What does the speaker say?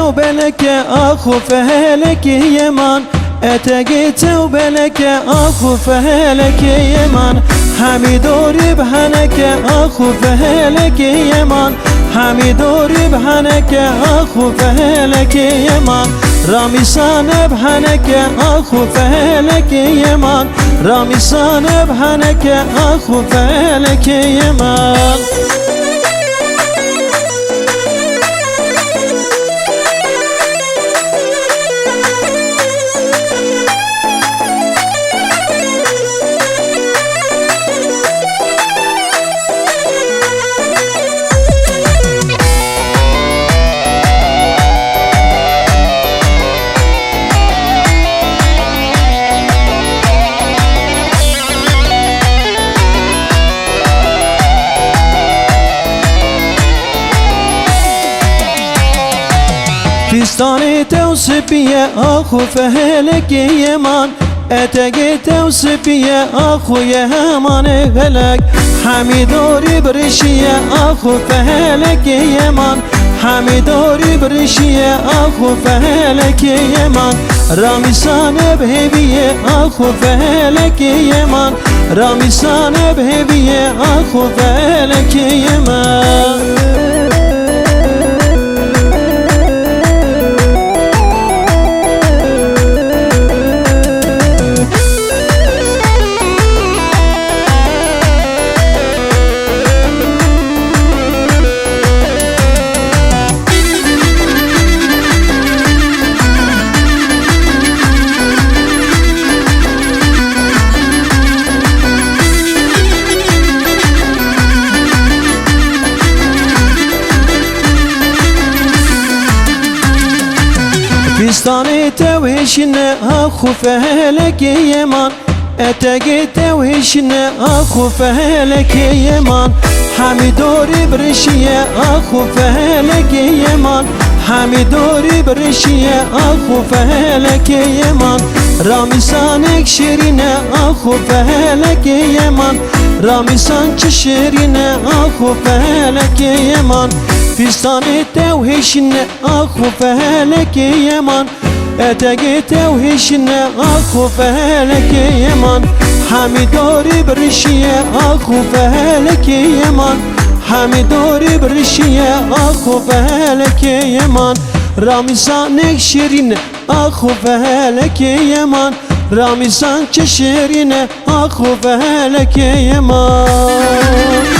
وبلك اخو فهلك يمان اتقيت وبلك اخو فهلك يمان حميدوري بهنك اخو فهلك يمان حميدوري بهنك اخو فهلك يمان راميسان بهنك اخو فهلك يمان راميسان بهنك اخو فهلك يمان فستاني توصبية اخو فهلك يمان اتقي توصبية اخو يا همان هلك حميدوري برشية اخو فهلك يمان حميدوري برشية اخو فهلك يمان راميسان بهبية اخو فهلك يمان راميسان بهبية اخو فهلك يمان فستاني توهشنا اخو فهلك يمان اتقي توهشنا اخو فهلك يمان حميدوري برشية اخو فهلك يمان حميدوري برشية اخو فهلك يمان راميسانك شيرينة اخو فهلك يمان راميسان شيرينة اخو فهلك يمان فستاني توهشنا اخو فهلك يمان اتقي توهشنا اخو فهلك يمان حميدوري برشية اخو فهلك يمان حميدوري برشية اخو فهلك يمان راميسانك شيرينة اخو فهلك يمان راميسان شيرينة اخو فهلك يمان